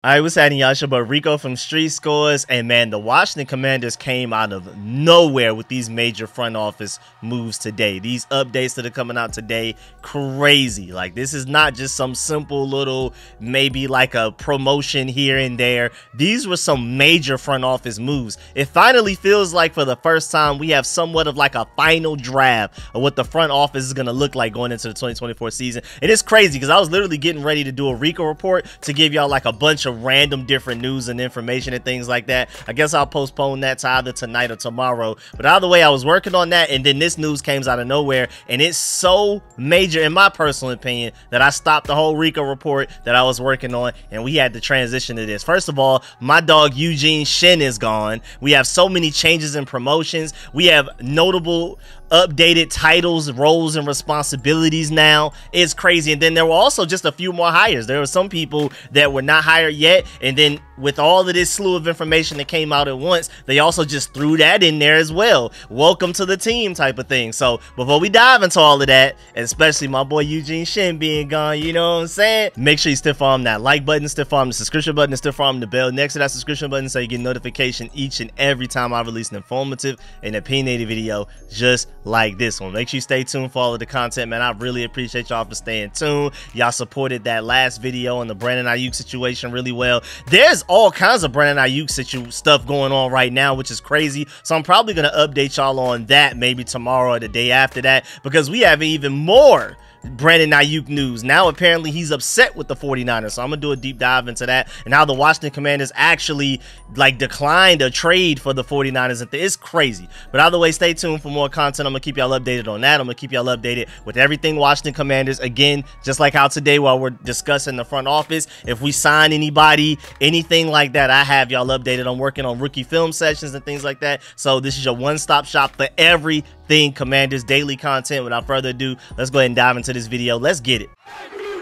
Alright, what's happening, y'all? It's your boy Rico from RicoScores, and man, the Washington Commanders came out of nowhere with these major front office moves today. These updates that are coming out today, crazy. Like, this is not just some simple little, maybe like a promotion here and there. These were some major front office moves. It finally feels like for the first time we have somewhat of like a final draft of what the front office is going to look like going into the 2024 season. And it's crazy because I was literally getting ready to do a Rico report to give y'all like a bunch of random different news and information and things like that. I guess I'll postpone that to either tonight or tomorrow, but either way, I was working on that, and then this news came out of nowhere, and it's so major in my personal opinion that I stopped the whole Rico report that I was working on, and we had to transition to this. First of all, my dog EUGENE is gone. We have so many changes and promotions. We have notable updated titles, roles, and responsibilities now. It's crazy. And then there were also just a few more hires. There were some people that were not hired yet, and then with all of this slew of information that came out at once, they also just threw that in there as well. Welcome to the team type of thing. So before we dive into all of that, especially my boy EUGENE being gone, you know what I'm saying, make sure you stiff arm that like button, stiff arm the subscription button, and stiff arm the bell next to that subscription button so you get notification each and every time I release an informative and opinionated video just like this one. Make sure you stay tuned for all of the content, man. I really appreciate y'all for staying tuned. Y'all supported that last video on the Brandon Ayuk situation really well. There's all kinds of Brandon Ayuk stuff going on right now, which is crazy. So I'm probably going to update y'all on that maybe tomorrow or the day after that, because we have even more Brandon Ayuk news. Now apparently he's upset with the 49ers, so I'm gonna do a deep dive into that and how the Washington Commanders actually like declined a trade for the 49ers. It's crazy. But either way, stay tuned for more content. I'm gonna keep y'all updated on that. I'm gonna keep y'all updated with everything Washington Commanders. Again, just like how today while we're discussing the front office, if we sign anybody, anything like that, I have y'all updated. I'm working on rookie film sessions and things like that, so this is your one-stop shop for everything Commanders daily content. Without further ado, let's go ahead and dive into this video. Let's get it.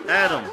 Adam.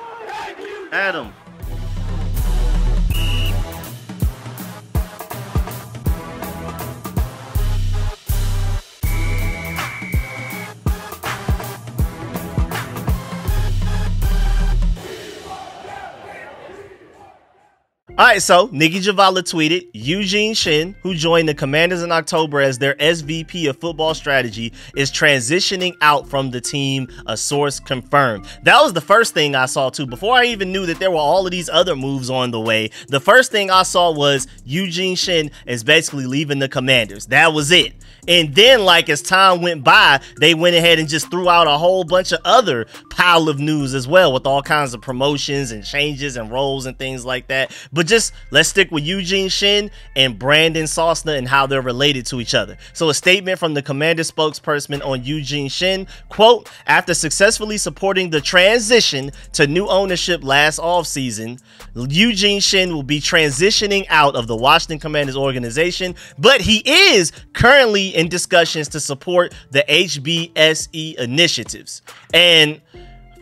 Alright, so Nikki Javala tweeted, EUGENE, who joined the Commanders in October as their SVP of football strategy, is transitioning out from the team, a source confirmed. That was the first thing I saw too. Before I even knew that there were all of these other moves on the way, the first thing I saw was EUGENE is basically leaving the Commanders. That was it. And then, like, as time went by, they went ahead and just threw out a whole bunch of other pile of news as well, with all kinds of promotions and changes and roles and things like that. But just let's stick with EUGENE and Brandon Sosna and how they're related to each other. So a statement from the Commander spokesperson on EUGENE, quote, after successfully supporting the transition to new ownership last offseason, EUGENE will be transitioning out of the Washington Commanders organization, but he is currently in discussions to support the HBSE initiatives. And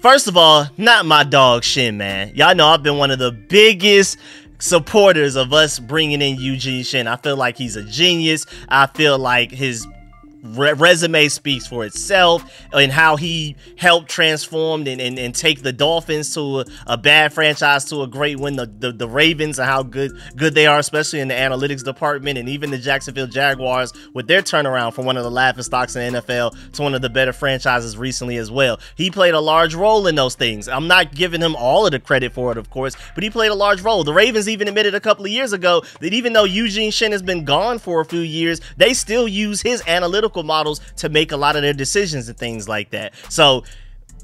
first of all, not my dog Shen, man. Y'all know I've been one of the biggest supporters of us bringing in EUGENE. I feel like he's a genius. I feel like his resume speaks for itself, and how he helped transform and take the Dolphins to a bad franchise to a great win, the Ravens, and how good they are, especially in the analytics department, and even the Jacksonville Jaguars with their turnaround from one of the laughing stocks in the NFL to one of the better franchises recently as well. He played a large role in those things. I'm not giving him all of the credit for it, of course, but he played a large role. The Ravens even admitted a couple of years ago that even though EUGENE has been gone for a few years, they still use his analytical models to make a lot of their decisions and things like that. So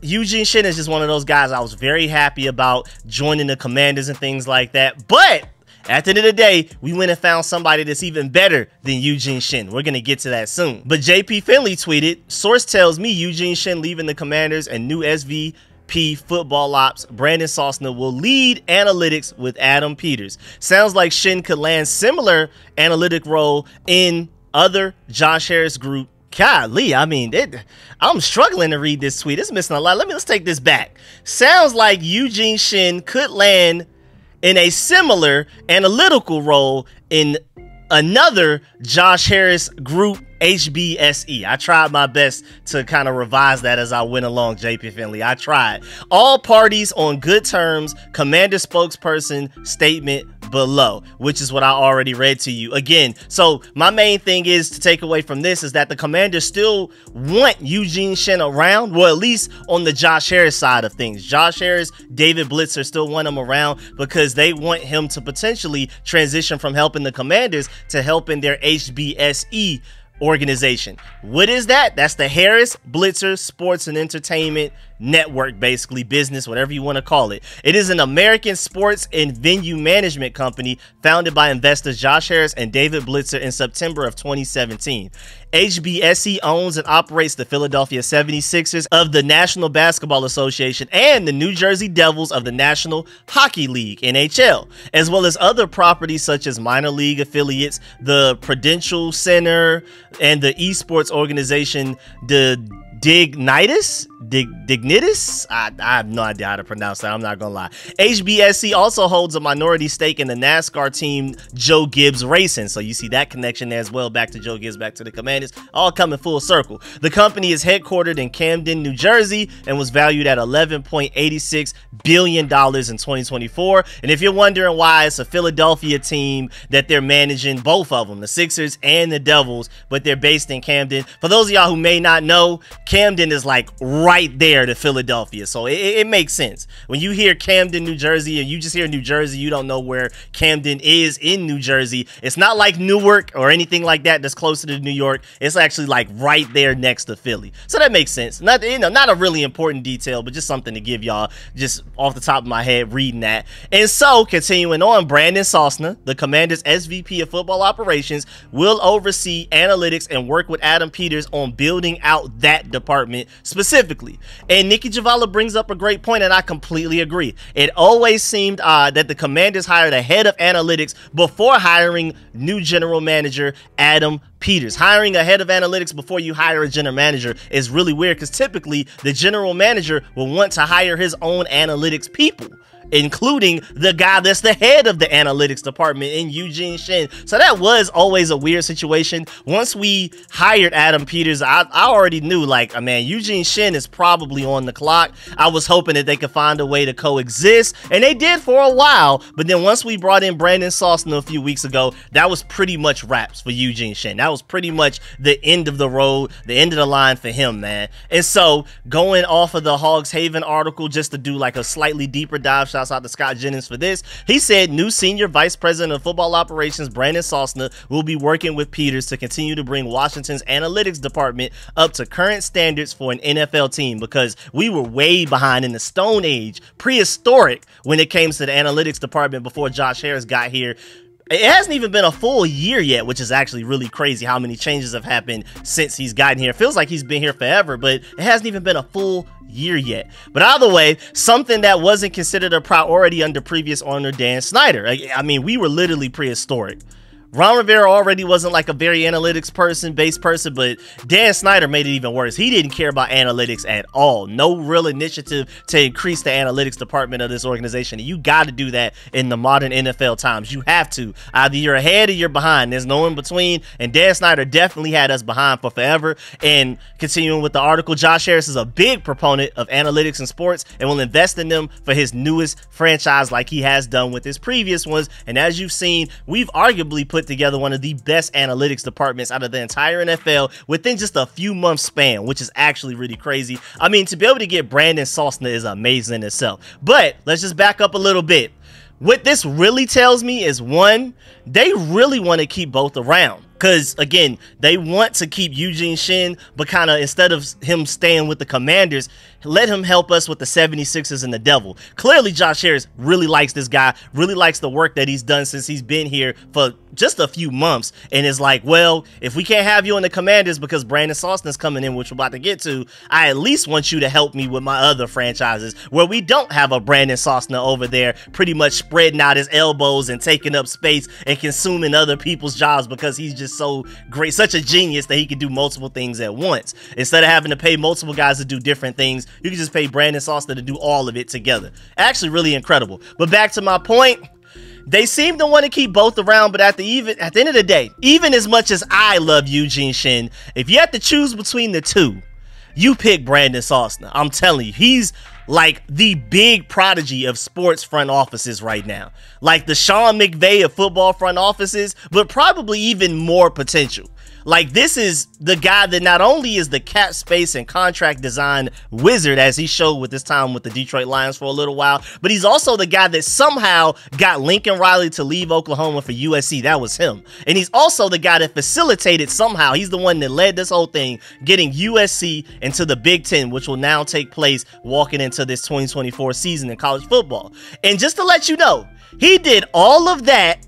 EUGENE is just one of those guys I was very happy about joining the Commanders and things like that. But at the end of the day, we went and found somebody that's even better than EUGENE. We're going to get to that soon. But JP Finley tweeted, source tells me EUGENE leaving the Commanders and new SVP football ops Brandon Sosna will lead analytics with Adam Peters. Sounds like Shen could land similar analytic role in other Josh Harris group. Golly, I mean, I'm struggling to read this tweet. It's missing a lot. Let's take this back. Sounds like EUGENE could land in a similar analytical role in another Josh Harris group, HBSE. I tried my best to kind of revise that as I went along, JP Finley. I tried. All parties on good terms, Commander spokesperson statement below, which is what I already read to you. Again, so my main thing is to take away from this is that the Commanders still want Eugene Shen around, well, at least on the Josh Harris side of things. Josh Harris, David Blitzer still want him around because they want him to potentially transition from helping the Commanders to helping their HBSE organization. What is that? That's the Harris Blitzer Sports and Entertainment Network, basically, business, whatever you want to call it. It is an American sports and venue management company founded by investors Josh Harris and David Blitzer in September of 2017. HBSE owns and operates the Philadelphia 76ers of the National Basketball Association and the New Jersey Devils of the National Hockey League, NHL, as well as other properties such as minor league affiliates, the Prudential Center, and the esports organization, the Dignitas? I have no idea how to pronounce that. I'm not gonna lie. HBSC also holds a minority stake in the NASCAR team Joe Gibbs Racing. So you see that connection there as well, back to Joe Gibbs, back to the Commanders, all coming full circle. The company is headquartered in Camden, New Jersey, and was valued at $11.86 billion in 2024. And if you're wondering why it's a Philadelphia team that they're managing, both of them, the Sixers and the Devils, but they're based in Camden. For those of y'all who may not know, Camden is like right there to Philadelphia, so it makes sense. When you hear Camden, New Jersey, and you just hear New Jersey, you don't know where Camden is in New Jersey. It's not like Newark or anything like that that's closer to New York. It's actually like right there next to Philly, so that makes sense. Not, you know, not a really important detail, but just something to give y'all just off the top of my head reading that. And so, continuing on, Brandon Sosna, the Commanders' SVP of Football Operations, will oversee analytics and work with Adam Peters on building out that department specifically. And Nikki Javala brings up a great point, and I completely agree. It always seemed odd that the Commanders hired a head of analytics before hiring new general manager Adam Peters. Hiring a head of analytics before you hire a general manager is really weird, because typically the general manager will want to hire his own analytics people, including the guy that's the head of the analytics department in Eugene Shen. So that was always a weird situation. Once we hired Adam Peters, I already knew, like, man, Eugene Shen is probably on the clock. I was hoping that they could find a way to coexist, and they did for a while. But then once we brought in Brandon Sosna a few weeks ago, that was pretty much wraps for Eugene Shen. That was pretty much the end of the road, the end of the line for him, man. And so going off of the Hogs Haven article, just to do like a slightly deeper dive, shouts out to Scott Jennings for this. He said new senior vice president of football operations Brandon Sosna will be working with Peters to continue to bring Washington's analytics department up to current standards for an NFL team, because we were way behind in the Stone Age, prehistoric, when it came to the analytics department before Josh Harris got here. It hasn't even been a full year yet, which is actually really crazy how many changes have happened since he's gotten here. It feels like he's been here forever, but it hasn't even been a full year yet. But either way, something that wasn't considered a priority under previous owner Dan Snyder. I mean, we were literally prehistoric. Ron Rivera already wasn't like a very analytics based person, but Dan Snyder made it even worse. He didn't care about analytics at all. No real initiative to increase the analytics department of this organization. And you got to do that in the modern NFL times. You have to. Either you're ahead or you're behind. There's no in between. And Dan Snyder definitely had us behind for forever. And continuing with the article, Josh Harris is a big proponent of analytics in sports and will invest in them for his newest franchise, like he has done with his previous ones. And as you've seen, we've arguably put together one of the best analytics departments out of the entire NFL within just a few months span, which is actually really crazy. I mean, to be able to get Brandon Sosna is amazing in itself. But let's just back up a little bit. What this really tells me is, one, they really want to keep both around. Because, again, they want to keep Eugene Shen, but kind of, instead of him staying with the Commanders, let him help us with the 76ers and the Devil. Clearly, Josh Harris really likes this guy, really likes the work that he's done since he's been here for just a few months, and is like, well, if we can't have you in the Commanders because Brandon Sosna's coming in, which we're about to get to, I at least want you to help me with my other franchises where we don't have a Brandon Sosna over there pretty much spreading out his elbows and taking up space and consuming other people's jobs, because he's just so great, such a genius that he can do multiple things at once. Instead of having to pay multiple guys to do different things, you can just pay Brandon Sosna to do all of it together. Actually really incredible. But back to my point, They seem to want to keep both around, but at the end of the day, even as much as I love Eugene Shen, if you have to choose between the two, you pick Brandon Sosna. I'm telling you, he's like the big prodigy of sports front offices right now. Like the Sean McVay of football front offices, but probably even more potential. Like, this is the guy that not only is the cap space and contract design wizard, as he showed with his time with the Detroit Lions for a little while, but he's also the guy that somehow got Lincoln Riley to leave Oklahoma for USC. That was him. And he's also the guy that facilitated somehow. He's the one that led this whole thing, getting USC into the Big Ten, which will now take place walking into this 2024 season in college football. And just to let you know, he did all of that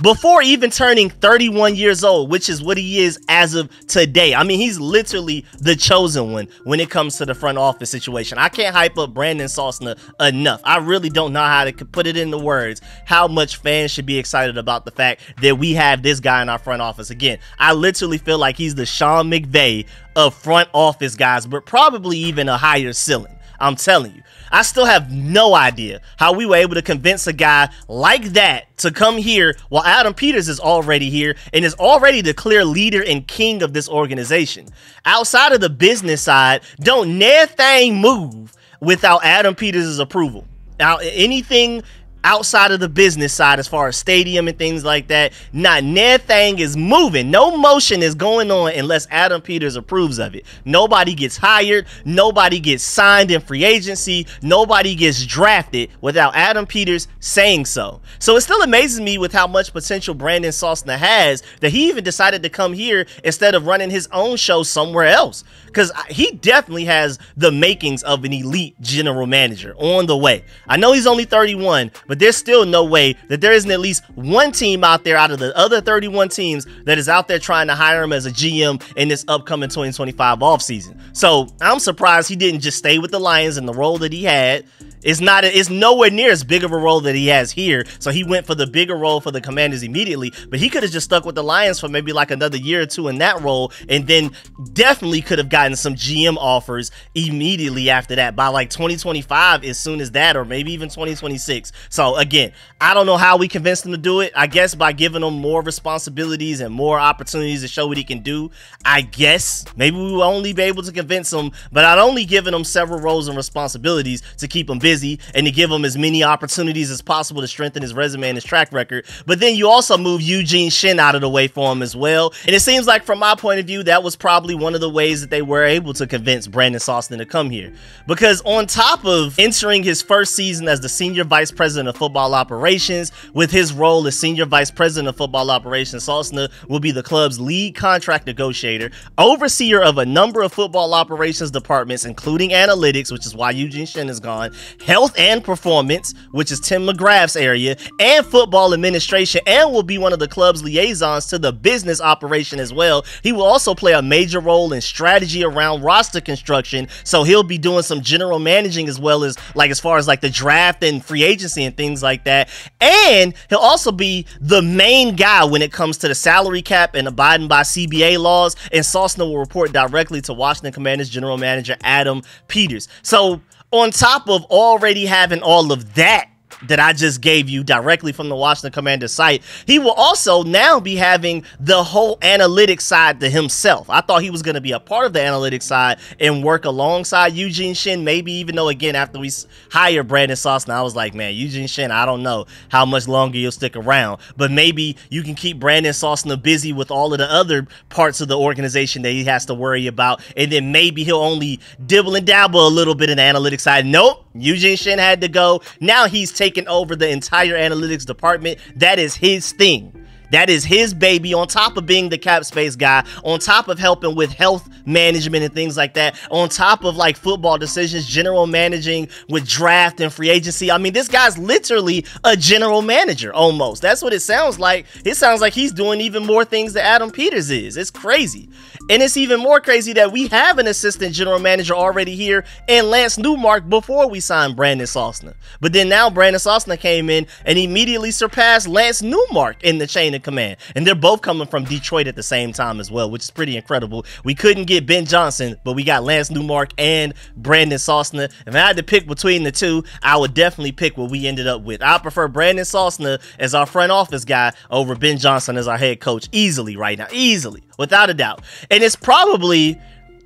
before even turning 31 years old, which is what he is as of today. I mean, he's literally the chosen one when it comes to the front office situation. I can't hype up Brandon Sosna enough. I really don't know how to put it into words how much fans should be excited about the fact that we have this guy in our front office. Again, I literally feel like he's the Sean McVay of front office guys, but probably even a higher ceiling. I'm telling you, I still have no idea how we were able to convince a guy like that to come here while Adam Peters is already here and is already the clear leader and king of this organization. Outside of the business side, don't nothing move without Adam Peters' approval. Now, anything outside of the business side, as far as stadium and things like that, not nothing is moving. No motion is going on unless Adam Peters approves of it. Nobody gets hired. Nobody gets signed in free agency. Nobody gets drafted without Adam Peters saying so. So it still amazes me with how much potential Brandon Sosna has that he even decided to come here instead of running his own show somewhere else. Because he definitely has the makings of an elite general manager on the way. I know he's only 31, but there's still no way that there isn't at least one team out there out of the other 31 teams that is out there trying to hire him as a GM in this upcoming 2025 offseason. So I'm surprised he didn't just stay with the Lions in the role that he had. It's nowhere near as big of a role that he has here. So he went for the bigger role for the Commanders immediately, but he could have just stuck with the Lions for maybe like another year or two in that role, and then definitely could have gotten some GM offers immediately after that by like 2025 as soon as that, or maybe even 2026. So again, I don't know how we convinced him to do it. I guess by giving him more responsibilities and more opportunities to show what he can do. I guess maybe we will only be able to convince him, but I'd only given him several roles and responsibilities to keep him busy and to give him as many opportunities as possible to strengthen his resume and his track record. But then you also move Eugene Shen out of the way for him as well. And it seems like, from my point of view, that was probably one of the ways that they were able to convince Brandon Sosna to come here. Because on top of entering his first season as the Senior Vice President of Football Operations, with his role as Senior Vice President of Football Operations, Sosna will be the club's lead contract negotiator, overseer of a number of football operations departments, including analytics, which is why Eugene Shen is gone, health and performance, which is Tim McGrath's area, and football administration, and will be one of the club's liaisons to the business operation as well. He will also play a major role in strategy around roster construction, so he'll be doing some general managing as well as as far as the draft and free agency and things like that. And he'll also be the main guy when it comes to the salary cap and abiding by CBA laws, and Sosna will report directly to Washington Commanders general manager Adam Peters. So on top of already having all of that I just gave you directly from the Washington Commanders site, he will also now be having the whole analytics side to himself. I thought he was going to be a part of the analytics side and work alongside Eugene Shen, maybe, even though, again, after we hire Brandon Sosna, I was like, man, Eugene Shen, I don't know how much longer you'll stick around, but maybe you can keep Brandon Sosna busy with all of the other parts of the organization that he has to worry about, and then maybe he'll only dibble and dabble a little bit in the analytics side. Nope, Eugene Shen had to go. Now he's taken over the entire analytics department. That is his thing. That is his baby, on top of being the cap space guy, on top of helping with health management and things like that, on top of football decisions, general managing with draft and free agency. I mean, this guy's literally a general manager almost. That's what it sounds like. It sounds like he's doing even more things than Adam Peters is. It's crazy. And it's even more crazy that we have an assistant general manager already here in Lance Newmark before we signed Brandon Sosna. But then now Brandon Sosna came in and immediately surpassed Lance Newmark in the chain of command. And they're both coming from Detroit at the same time as well, which is pretty incredible. We couldn't get Ben Johnson, but we got Lance Newmark and Brandon Sosna. If I had to pick between the two, I would definitely pick what we ended up with. I prefer Brandon Sosna as our front office guy over Ben Johnson as our head coach easily right now. Easily, without a doubt. And it's probably,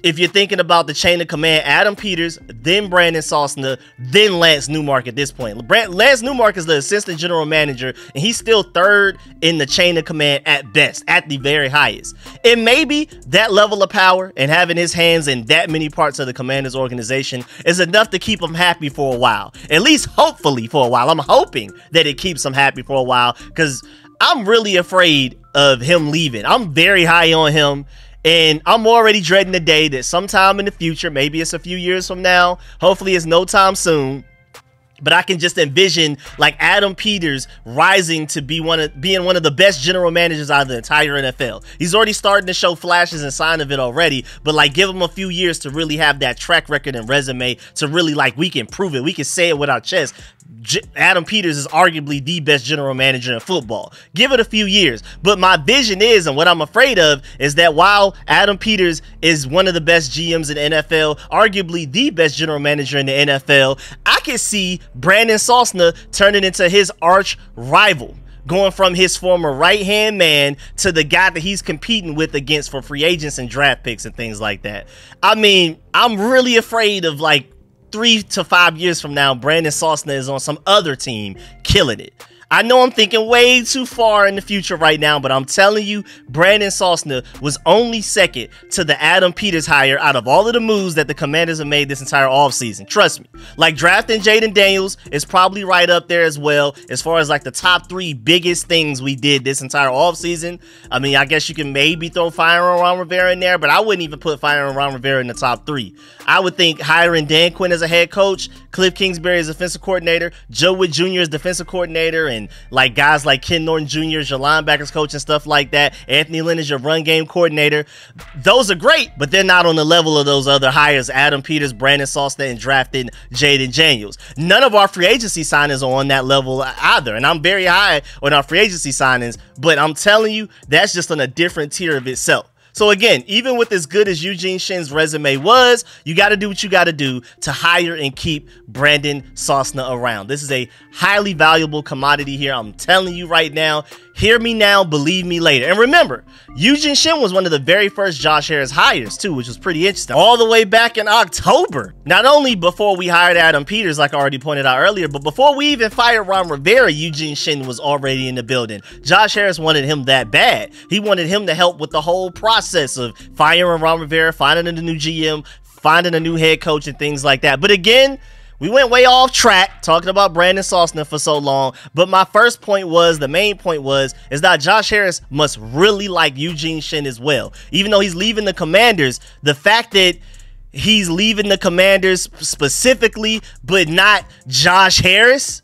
if you're thinking about the chain of command, Adam Peters, then Brandon Sosna, then Lance Newmark at this point. Lance Newmark is the assistant general manager, and he's still third in the chain of command at best, at the very highest. And maybe that level of power and having his hands in that many parts of the Commanders organization is enough to keep him happy for a while. At least hopefully for a while. I'm hoping that it keeps him happy for a while, because I'm really afraid of him leaving. I'm very high on him. And I'm already dreading the day that sometime in the future, maybe it's a few years from now, hopefully it's no time soon, but I can just envision like Adam Peters rising to be being one of the best general managers out of the entire NFL. He's already starting to show flashes and sign of it already, but like give him a few years to really have that track record and resume to really like, we can prove it. We can say it with our chest. Adam Peters is arguably the best general manager in football. Give it a few years. But my vision is, and what I'm afraid of, is that while Adam Peters is one of the best GMs in the NFL, arguably the best general manager in the NFL, I can see Brandon Sosna turning into his arch rival, going from his former right-hand man to the guy that he's competing with against for free agents and draft picks and things like that. I mean, I'm really afraid of like 3 to 5 years from now, Brandon Sosna is on some other team killing it. I know I'm thinking way too far in the future right now, but I'm telling you, Brandon Sosna was only second to the Adam Peters hire out of all of the moves that the Commanders have made this entire offseason. Trust me. Like drafting Jaden Daniels is probably right up there as well, as far as like the top 3 biggest things we did this entire offseason. I mean, I guess you can maybe throw firing Ron Rivera in there, but I wouldn't even put firing Ron Rivera in the top 3. I would think hiring Dan Quinn as a head coach, Cliff Kingsbury as offensive coordinator, Joe Witt Jr. as defensive coordinator, and like guys like Ken Norton Jr. as your linebackers coach and stuff like that. Anthony Lynn as your run game coordinator. Those are great, but they're not on the level of those other hires, Adam Peters, Brandon Sosna, and drafting Jaden Daniels. None of our free agency signings are on that level either, and I'm very high on our free agency signings, but I'm telling you, that's just on a different tier of itself. So again, even with as good as Eugene Shen's resume was, you got to do what you got to do to hire and keep Brandon Sosna around. This is a highly valuable commodity here. I'm telling you right now. Hear me now, believe me later. And remember, Eugene Shen was one of the very first Josh Harris hires too, which was pretty interesting. All the way back in October. Not only before we hired Adam Peters, like I already pointed out earlier, but before we even fired Ron Rivera, Eugene Shen was already in the building. Josh Harris wanted him that bad. He wanted him to help with the whole process of firing Ron Rivera, finding a new GM, finding a new head coach, and things like that. But again, we went way off track talking about Brandon Sosna for so long, but my first point was, the main point was, is that Josh Harris must really like Eugene Shen as well. Even though he's leaving the Commanders, the fact that he's leaving the Commanders specifically, but not Josh Harris,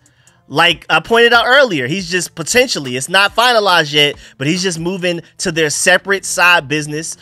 like I pointed out earlier, he's just potentially, it's not finalized yet, but he's just moving to their separate side business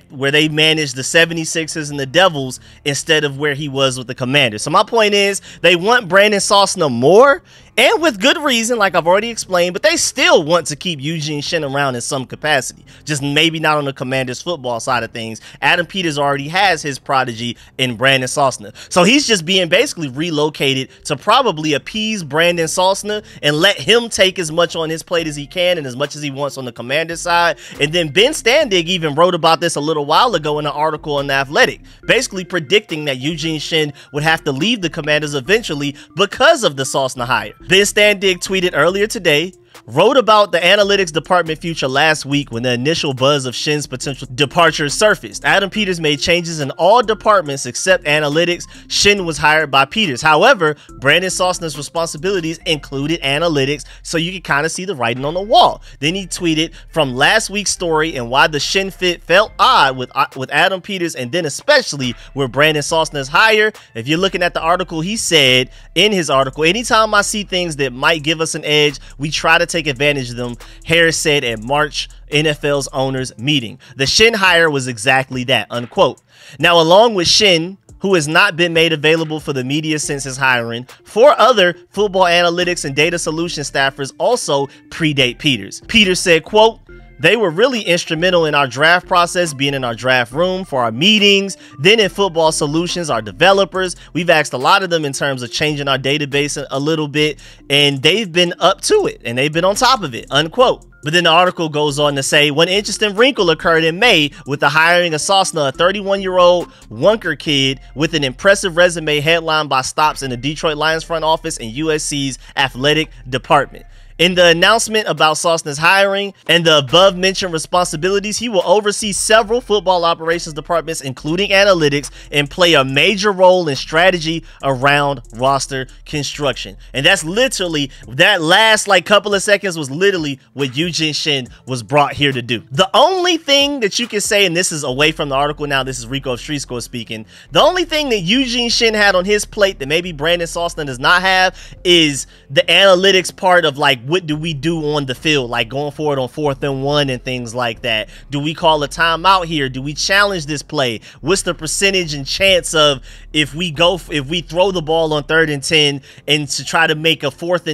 where they manage the 76ers and the Devils instead of where he was with the Commanders. So my point is, they want Brandon Sosna more, and with good reason, like I've already explained, but they still want to keep Eugene Shen around in some capacity. Just maybe not on the Commanders football side of things. Adam Peters already has his prodigy in Brandon Sosna. So he's just being basically relocated to probably appease Brandon Sosna and let him take as much on his plate as he can and as much as he wants on the Commanders side. And then Ben Standig even wrote about this a little while ago in an article on The Athletic, basically predicting that Eugene Shen would have to leave the Commanders eventually because of the Sosna hire. Ben Standig tweeted earlier today, wrote about the analytics department future last week when the initial buzz of Shen's potential departure surfaced. Adam Peters made changes in all departments except analytics. Shen was hired by Peters. However, Brandon Sosna's responsibilities included analytics, so you can kind of see the writing on the wall. Then he tweeted from last week's story and why the Shen fit felt odd with Adam Peters, and then especially with Brandon Sosna's hire. If you're looking at the article, he said in his article, anytime I see things that might give us an edge, we try to take advantage of them, Harris said at March NFL's owners meeting. The SHEN hire was exactly that, unquote. Now, along with SHEN, who has not been made available for the media since his hiring, 4 other football analytics and data solution staffers also predate Peters. Peters said, quote, "They were really instrumental in our draft process, being in our draft room for our meetings, then in Football Solutions, our developers. We've asked a lot of them in terms of changing our database a little bit, and they've been up to it, and they've been on top of it," unquote. But then the article goes on to say, one interesting wrinkle occurred in May with the hiring of Sosna, a 31-year-old Wonker kid with an impressive resume headlined by stops in the Detroit Lions front office and USC's athletic department. In the announcement about Sosna's hiring and the above-mentioned responsibilities, he will oversee several football operations departments, including analytics, and play a major role in strategy around roster construction. And that's literally, that last like couple of seconds was literally what EUGENE SHEN was brought here to do. The only thing that you can say, and this is away from the article now, this is Rico of StreetScore speaking, the only thing that EUGENE SHEN had on his plate that maybe Brandon Sosna does not have is the analytics part of like, what do we do on the field, like going forward on 4th and 1 and things like that. Do we call a timeout here? Do we challenge this play? What's the percentage and chance of if we throw the ball on 3rd and 10 and to try to make a fourth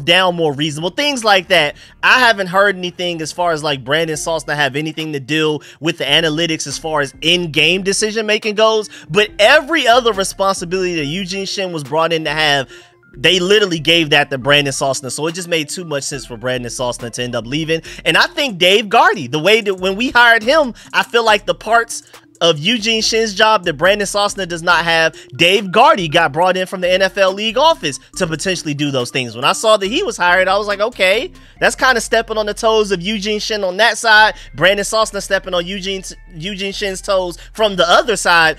down more reasonable, things like that. I haven't heard anything as far as like Brandon Sosna have anything to deal with the analytics as far as in-game decision making goes, but every other responsibility that EUGENE SHEN was brought in to have, they literally gave that to Brandon Sosna. So it just made too much sense for Brandon Sosna to end up leaving. And I think Dave Gardy, the way that when we hired him, I feel like the parts of EUGENE SHEN's job that Brandon Sosna does not have, Dave Gardy got brought in from the NFL league office to potentially do those things. When I saw that he was hired, I was like, okay, that's kind of stepping on the toes of EUGENE SHEN on that side. Brandon Sosna stepping on EUGENE SHEN's toes from the other side.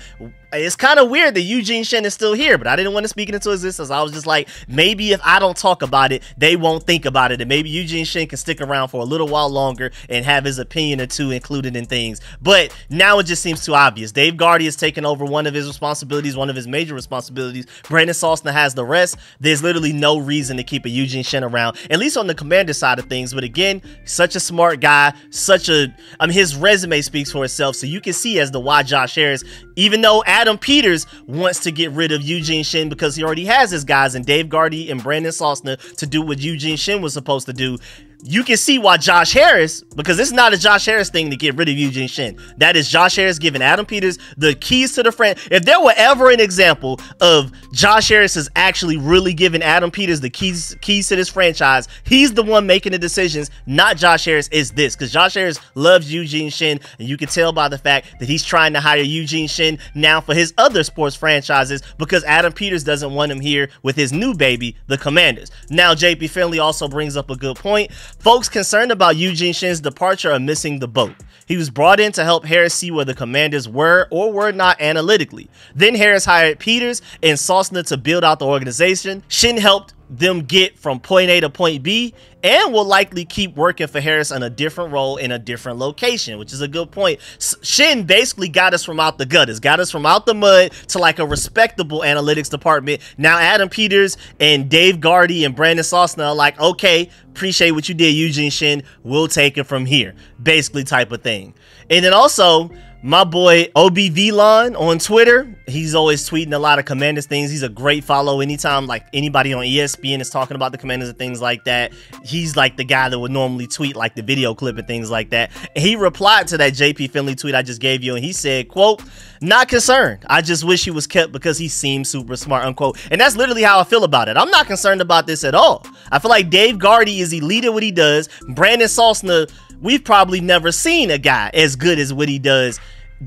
It's kind of weird that EUGENE SHEN is still here, but I didn't want to speak it into existence. I was just like, maybe if I don't talk about it, they won't think about it, and maybe EUGENE SHEN can stick around for a little while longer and have his opinion or two included in things. But now it just seems too obvious. Dave Gardy has taken over one of his responsibilities, one of his major responsibilities. Brandon Sosna has the rest. There's literally no reason to keep a EUGENE SHEN around, at least on the commander side of things. But again, such a smart guy, his resume speaks for itself, so you can see as to why Josh Harris, even though Adam Peters wants to get rid of EUGENE SHEN because he already has his guys and Dave Gardy and Brandon Sosna to do what EUGENE SHEN was supposed to do, you can see why Josh Harris, because it's not a Josh Harris thing to get rid of EUGENE SHEN. That is Josh Harris giving Adam Peters the keys to the franchise. If there were ever an example of Josh Harris is actually really giving Adam Peters the keys to this franchise, he's the one making the decisions, not Josh Harris, is this. Because Josh Harris loves EUGENE SHEN, and you can tell by the fact that he's trying to hire EUGENE SHEN now for his other sports franchises because Adam Peters doesn't want him here with his new baby, the Commanders. Now, JP Finley also brings up a good point. Folks concerned about EUGENE SHEN's departure are missing the boat. He was brought in to help Harris see where the Commanders were or were not analytically. Then Harris hired Peters and Sosna to build out the organization. SHEN helped them get from point A to point B and will likely keep working for Harris on a different role in a different location, which is a good point. SHEN basically got us from out the gutters, got us from out the mud to like a respectable analytics department. Now Adam Peters and Dave Gardy and Brandon Sosna are like, okay, appreciate what you did, EUGENE SHEN, we'll take it from here, basically type of thing. And then also, my boy OBVLon on Twitter, he's always tweeting a lot of Commanders things. He's a great follow. Anytime like anybody on ESPN is talking about the Commanders and things like that, he's like the guy that would normally tweet like the video clip and things like that. And he replied to that JP Finley tweet I just gave you, and he said, quote, "Not concerned. I just wish he was kept because he seems super smart," unquote. And that's literally how I feel about it. I'm not concerned about this at all. I feel like Dave Gardy is elite at what he does. Brandon Sosna, we've probably never seen a guy as good as what he does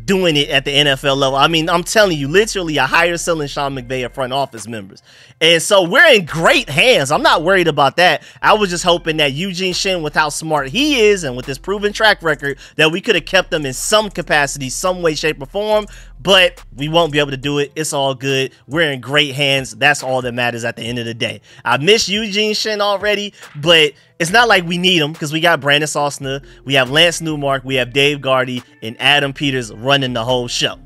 doing it at the NFL level. I mean, I'm telling you, literally a higher selling Sean McVay of front office members. And so we're in great hands. I'm not worried about that. I was just hoping that EUGENE SHEN, with how smart he is and with his proven track record, that we could have kept him in some capacity, some way, shape, or form. But we won't be able to do it. It's all good. We're in great hands. That's all that matters at the end of the day. I miss EUGENE SHEN already, but it's not like we need him because we got Brandon Sosna, we have Lance Newmark, we have Dave Gardy, and Adam Peters running the whole show.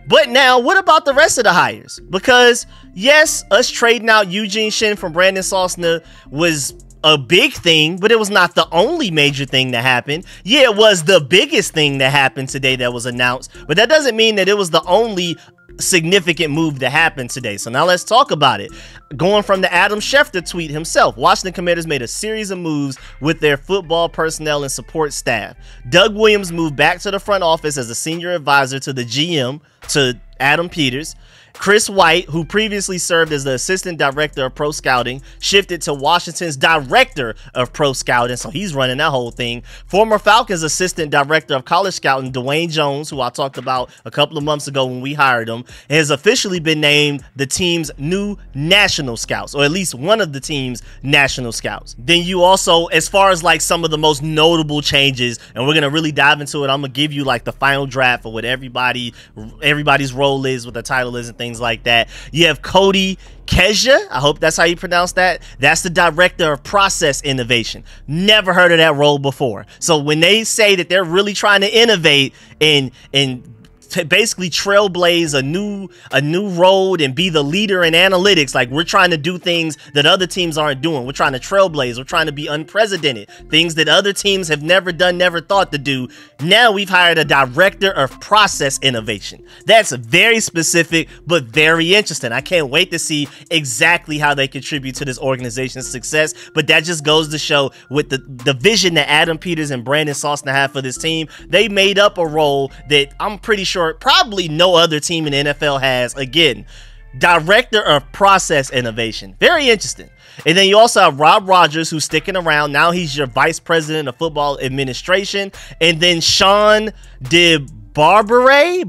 But now, what about the rest of the hires? Because, yes, us trading out EUGENE SHEN from Brandon Sosna was a big thing, but it was not the only major thing that happened. Yeah, it was the biggest thing that happened today that was announced, but that doesn't mean that it was the only significant move to happen today. So now let's talk about it. Going from the Adam Schefter tweet himself, Washington Commanders made a series of moves with their football personnel and support staff. Doug Williams moved back to the front office as a senior advisor to the GM, to Adam Peters. Chris White, who previously served as the assistant director of pro scouting, shifted to Washington's director of pro scouting, so he's running that whole thing. Former Falcons assistant director of college scouting, Dwayne Jones, who I talked about a couple of months ago when we hired him, has officially been named the team's new national scouts, or at least one of the team's national scouts. Then you also, as far as like some of the most notable changes, and we're gonna really dive into it, I'm gonna give you like the final draft of what everybody's role is, what the title is, and things like that. You have Cody Kesha, I hope that's how you pronounce that. That's the director of process innovation. Never heard of that role before. So when they say that they're really trying to innovate and to basically trailblaze a new road and be the leader in analytics, like we're trying to do things that other teams aren't doing. We're trying to trailblaze. We're trying to be unprecedented, things that other teams have never done, never thought to do. Now we've hired a director of process innovation. That's very specific, but very interesting. I can't wait to see exactly how they contribute to this organization's success. But that just goes to show with the vision that Adam Peters and Brandon Sosna have for this team, they made up a role that I'm pretty sure probably no other team in the NFL has. Again, director of process innovation. Very interesting. And then you also have Rob Rogers, who's sticking around. Now he's your vice president of football administration. And then Sean Barbary,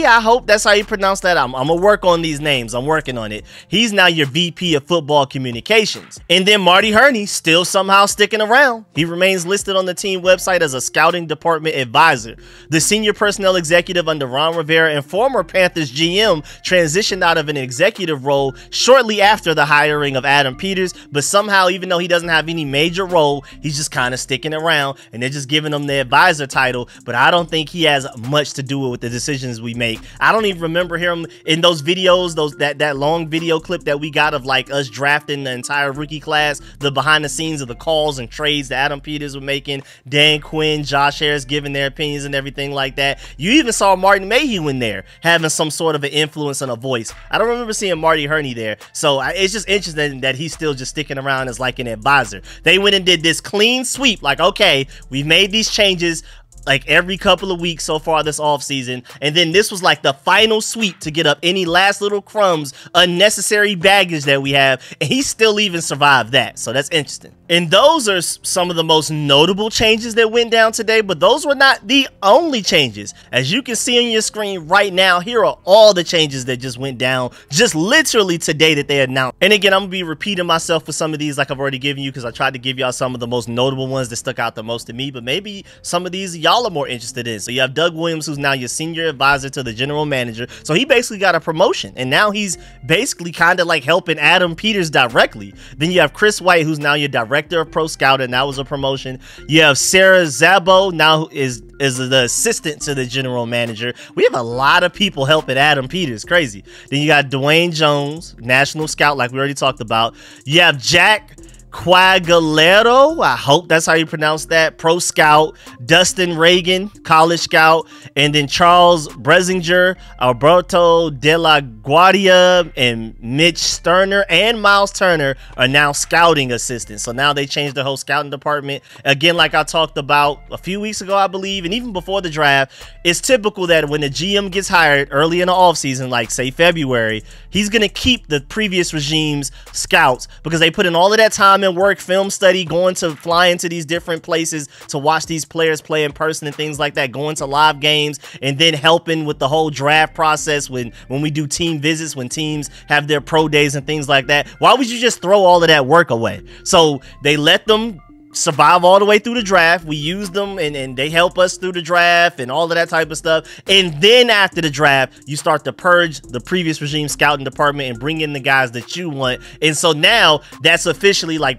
I hope that's how you pronounce that. I'm gonna work on these names. I'm working on it. He's now your VP of football communications. And then Marty Herney still somehow sticking around. He remains listed on the team website as a scouting department advisor. The senior personnel executive under Ron Rivera and former Panthers GM transitioned out of an executive role shortly after the hiring of Adam Peters, but somehow, even though he doesn't have any major role, he's just kind of sticking around, and they're just giving him the advisor title. But I don't think he has much to do with the decisions we make. I don't even remember him in those videos, that long video clip that we got of like us drafting the entire rookie class, the behind the scenes of the calls and trades that Adam Peters were making, Dan Quinn, Josh Harris giving their opinions and everything like that. You even saw Martin Mayhew in there having some sort of an influence and a voice. I don't remember seeing Marty Herney there. So it's just interesting that he's still just sticking around as like an advisor. They went and did this clean sweep, like, okay, we've made these changes like every couple of weeks so far this offseason, and then this was like the final sweep to get up any last little crumbs, unnecessary baggage that we have, and he still even survived that. So that's interesting. And those are some of the most notable changes that went down today, but those were not the only changes. As you can see on your screen right now, here are all the changes that just went down just literally today that they announced. And again, I'm gonna be repeating myself for some of these like I've already given you, because I tried to give y'all some of the most notable ones that stuck out the most to me, but maybe some of these y'all are more interested in. So you have Doug Williams, who's now your senior advisor to the general manager. So he basically got a promotion, and now he's basically kind of like helping Adam Peters directly. Then you have Chris White, who's now your director of pro scouting. That was a promotion. You have Sarah Zabo, now is the assistant to the general manager. We have a lot of people helping Adam Peters. Crazy. Then you got Dwayne Jones, national scout, like we already talked about. You have Jack Quagliero, I hope that's how you pronounce that, pro scout. Dustin Reagan, college scout. And then Charles Bresinger, Alberto De La Guardia, and Mitch Sterner and Miles Turner are now scouting assistants. So now they changed the whole scouting department. Again, like I talked about a few weeks ago, I believe, and even before the draft, it's typical that when the GM gets hired early in the offseason, like say February, he's going to keep the previous regime's scouts because they put in all of that time and work, film study, flying to these different places to watch these players play in person and things like that, going to live games, and then helping with the whole draft process when we do team visits, when teams have their pro days and things like that. Why would you just throw all of that work away? So they let them survive all the way through the draft. We use them and they help us through the draft and all of that type of stuff. And then after the draft, you start to purge the previous regime scouting department and bring in the guys that you want. And so now that's officially like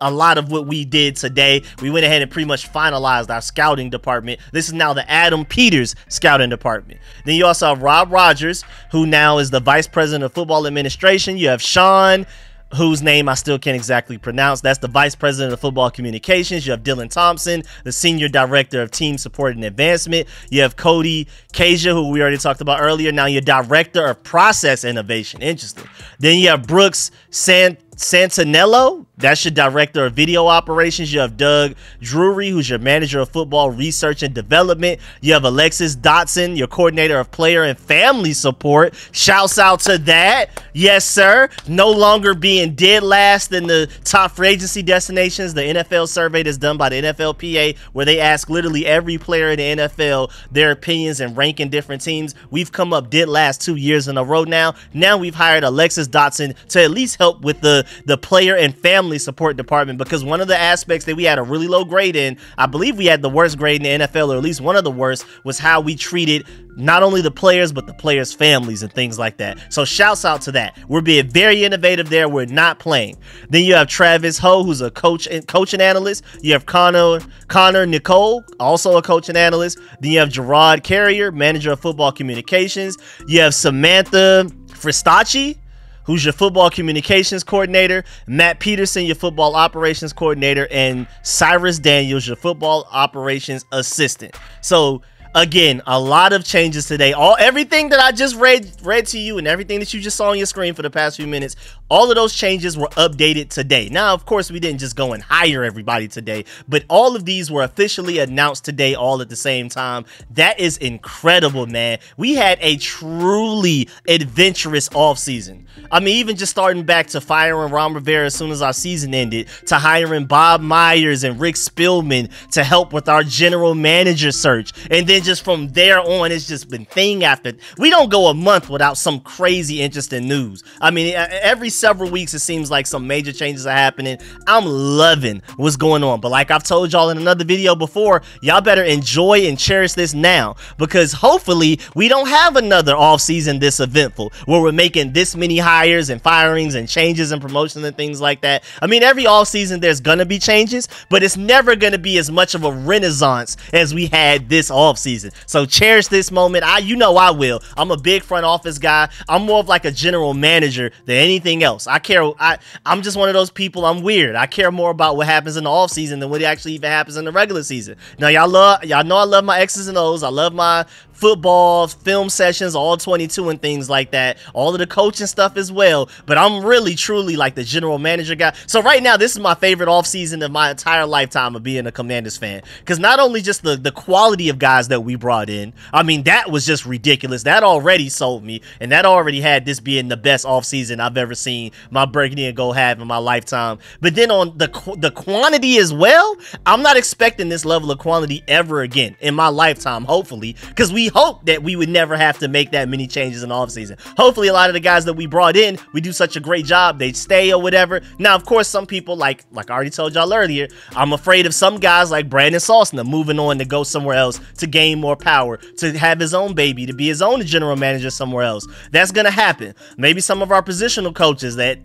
a lot of what we did today. We went ahead and pretty much finalized our scouting department. This is now the Adam Peters scouting department. Then you also have Rob Rogers, who now is the vice president of football administration. You have Sean whose name I still can't exactly pronounce. That's the Vice President of Football Communications. You have Dylan Thompson, the Senior Director of Team Support and Advancement. You have Cody Kasia, who we already talked about earlier. Now you're Director of Process Innovation. Interesting. Then you have Brooks Santinello. That's your Director of Video Operations. You have Doug Drury, who's your Manager of Football Research and Development. You have Alexis Dotson, your Coordinator of Player and Family Support. Shouts out to that. Yes, sir. No longer being dead last in the top free agency destinations. The NFL survey that's done by the NFLPA, where they ask literally every player in the NFL their opinions and ranking different teams. We've come up dead last 2 years in a row now. Now we've hired Alexis Dotson to at least help with the player and family support department, because one of the aspects that we had a really low grade in, I believe we had the worst grade in the NFL, or at least one of the worst, was how we treated not only the players but the players' families and things like that. So shouts out to that. We're being very innovative there. We're not playing. Then you have Travis Ho, who's a coaching analyst. You have Connor Nicole, also a coaching analyst. Then you have Gerard Carrier, Manager of Football Communications. You have Samantha Fristacci, who's your Football Communications Coordinator, Matt Peterson, your Football Operations Coordinator, and Cyrus Daniels, your Football Operations Assistant. So again, a lot of changes today. Everything that I just read to you and everything that you just saw on your screen for the past few minutes, all of those changes were updated today. Now, of course, we didn't just go and hire everybody today, but all of these were officially announced today all at the same time. That is incredible, man. We had a truly adventurous offseason. I mean, even just starting back to firing Ron Rivera as soon as our season ended, to hiring Bob Myers and Rick Spielman to help with our general manager search. And then just from there on, it's just been thing after. We don't go a month without some crazy interesting news. I mean, every several weeks, it seems like some major changes are happening. I'm loving what's going on. But like I've told y'all in another video before, y'all better enjoy and cherish this now, because hopefully we don't have another offseason this eventful where we're making this many hires and firings and changes and promotions and things like that. I mean, every offseason there's gonna be changes, but it's never gonna be as much of a renaissance as we had this offseason. So cherish this moment. You know I will. I'm a big front office guy. I'm more of like a general manager than anything else. I'm just one of those people. I'm weird. I care more about what happens in the offseason than what actually even happens in the regular season. Now y'all know I love my X's and O's. I love my football film sessions, all 22 and things like that, all of the coaching stuff as well, but I'm really truly like the general manager guy. So right now, this is my favorite offseason of my entire lifetime of being a Commanders fan, because not only just the quality of guys that we brought in, I mean, that was just ridiculous. That already sold me, and that already had this being the best offseason I've ever seen my burgundy and gold have in my lifetime. But then on the quantity as well, I'm not expecting this level of quantity ever again in my lifetime, hopefully, because we hope that we would never have to make that many changes in the offseason. Hopefully a lot of the guys that we brought in, we do such a great job, they stay or whatever. Now, of course, some people, like I already told y'all earlier, I'm afraid of some guys like Brandon Sosna moving on to go somewhere else to gain more power, to have his own baby, to be his own general manager somewhere else. That's gonna happen. Maybe some of our positional coaches that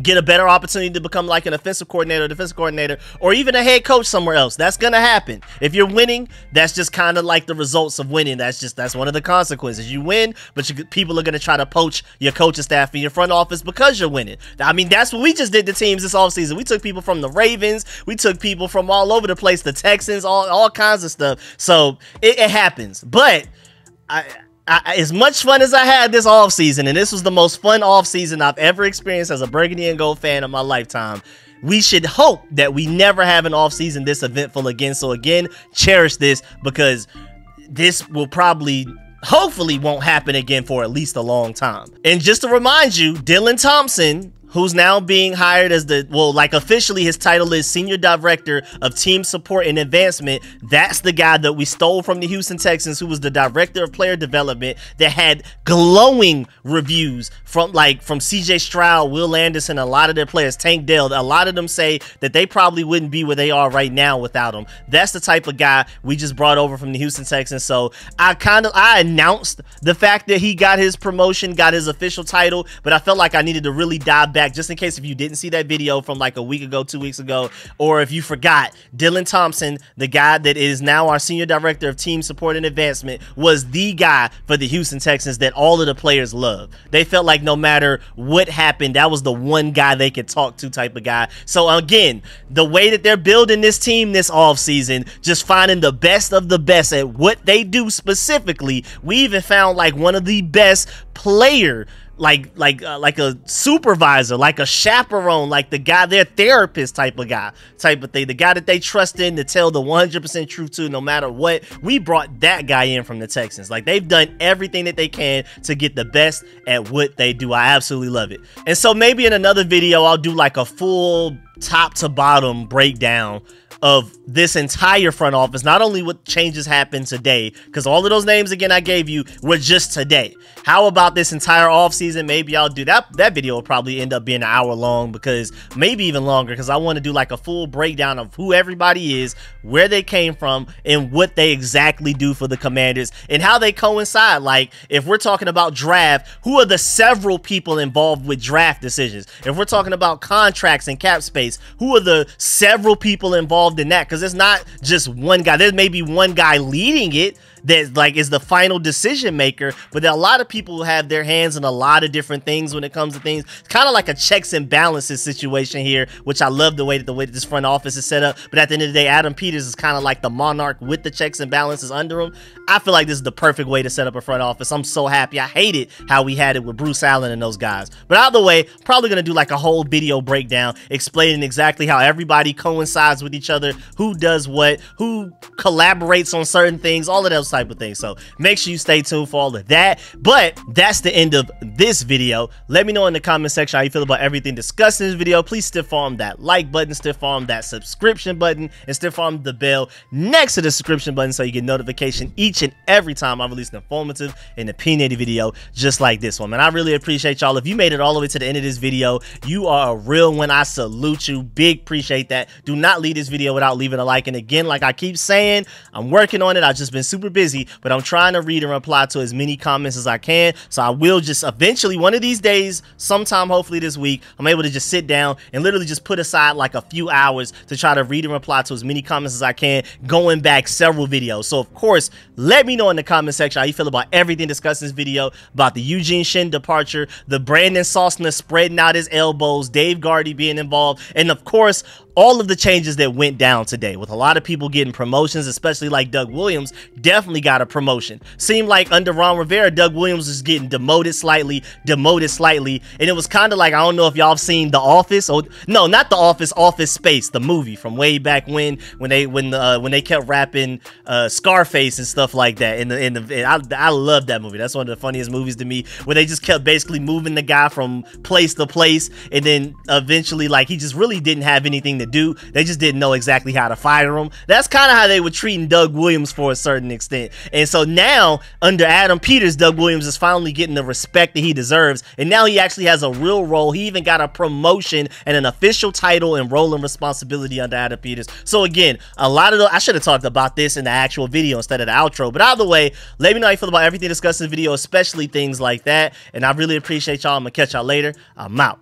get a better opportunity to become like an offensive coordinator, defensive coordinator, or even a head coach somewhere else. That's gonna happen. If you're winning, that's just kind of like the results of winning. That's one of the consequences. You win, but people are gonna try to poach your coaching staff and your front office because you're winning. I mean, that's what we just did to teams this offseason. We took people from the Ravens, we took people from all over the place, the Texans, all kinds of stuff. So it happens. But as much fun as I had this offseason, and this was the most fun offseason I've ever experienced as a burgundy and gold fan in my lifetime, we should hope that we never have an offseason this eventful again. So again, cherish this, because this will hopefully won't happen again for at least a long time. And just to remind you, Dylan Thompson, who's now being hired as officially his title is Senior Director of Team Support and Advancement. That's the guy that we stole from the Houston Texans, who was the Director of Player Development, that had glowing reviews from CJ Stroud, Will Anderson, a lot of their players, Tank Dell. A lot of them say that they probably wouldn't be where they are right now without him. That's the type of guy we just brought over from the Houston Texans. So I announced the fact that he got his promotion, got his official title, but I felt like I needed to really dive back back, just in case if you didn't see that video from like a week ago, 2 weeks ago, or if you forgot, Dylan Thompson, the guy that is now our senior director of team support and advancement, was the guy for the Houston Texans that all of the players love. They felt like no matter what happened, that was the one guy they could talk to type of guy. So again, the way that they're building this team this offseason, just finding the best of the best at what they do specifically. We even found like one of the best player, like a supervisor, like a chaperone, like the guy, their therapist type of thing, the guy that they trust in to tell the 100% truth to no matter what. We brought that guy in from the Texans. Like, they've done everything that they can to get the best at what they do. I absolutely love it. And so maybe in another video I'll do like a full top to bottom breakdown of this entire front office, not only what changes happened today, because all of those names again I gave you were just today. How about this entire offseason? Maybe I'll do that. That video will probably end up being an hour long, because maybe even longer, because I want to do like a full breakdown of who everybody is, where they came from, and what they exactly do for the Commanders, and how they coincide. Like, if we're talking about draft, who are the several people involved with draft decisions? If we're talking about contracts and cap space, who are the several people involved in that? Because it's not just one guy. There may be one guy leading it that like is the final decision maker, but there are a lot of people who have their hands in a lot of different things when it comes to things. It's kind of like a checks and balances situation here, which I love the way that this front office is set up. But at the end of the day, Adam Peters is kind of like the monarch with the checks and balances under him. I feel like this is the perfect way to set up a front office. I'm so happy. I hated how we had it with Bruce Allen and those guys. But either way, probably gonna do like a whole video breakdown explaining exactly how everybody coincides with each other, who does what, who collaborates on certain things, all of those type of things. So make sure you stay tuned for all of that. But that's the end of this video. Let me know in the comment section how you feel about everything discussed in this video. Please stiff arm that like button, stiff arm that subscription button, and stiff arm the bell next to the subscription button so you get notification each and every time I release an informative and opinionated video just like this one. Man, I really appreciate y'all. If you made it all the way to the end of this video, you are a real one. I salute you. Big appreciate that. Do not leave this video without leaving a like. And again, like I keep saying, I'm working on it. I've just been super busy, but I'm trying to read and reply to as many comments as I can. So I will just eventually, one of these days, sometime hopefully this week, I'm able to just sit down and literally just put aside like a few hours to try to read and reply to as many comments as I can, going back several videos. So of course, let me know in the comment section how you feel about everything discussed in this video, about the EUGENE SHEN departure, the Brandon Sosna spreading out his elbows, Dave Gardy being involved, and of course, all of the changes that went down today, with a lot of people getting promotions, especially like Doug Williams definitely got a promotion. Seemed like under Ron Rivera, Doug Williams was getting demoted slightly, and it was kind of like, I don't know if y'all have seen The Office, or no, not The Office, Office Space, the movie from way back when they kept rapping Scarface and stuff like that. I love that movie. That's one of the funniest movies to me, where they just kept basically moving the guy from place to place, and then eventually like he just really didn't have anything to do. They just didn't know exactly how to fire him. That's kind of how they were treating Doug Williams for a certain extent. And so now under Adam Peters, Doug Williams is finally getting the respect that he deserves, and now he actually has a real role. He even got a promotion and an official title and role and responsibility under Adam Peters. So again, a lot of I should have talked about this in the actual video instead of the outro, but either way, let me know how you feel about everything discussed in the video, especially things like that. And I really appreciate y'all. I'm gonna catch y'all later. I'm out.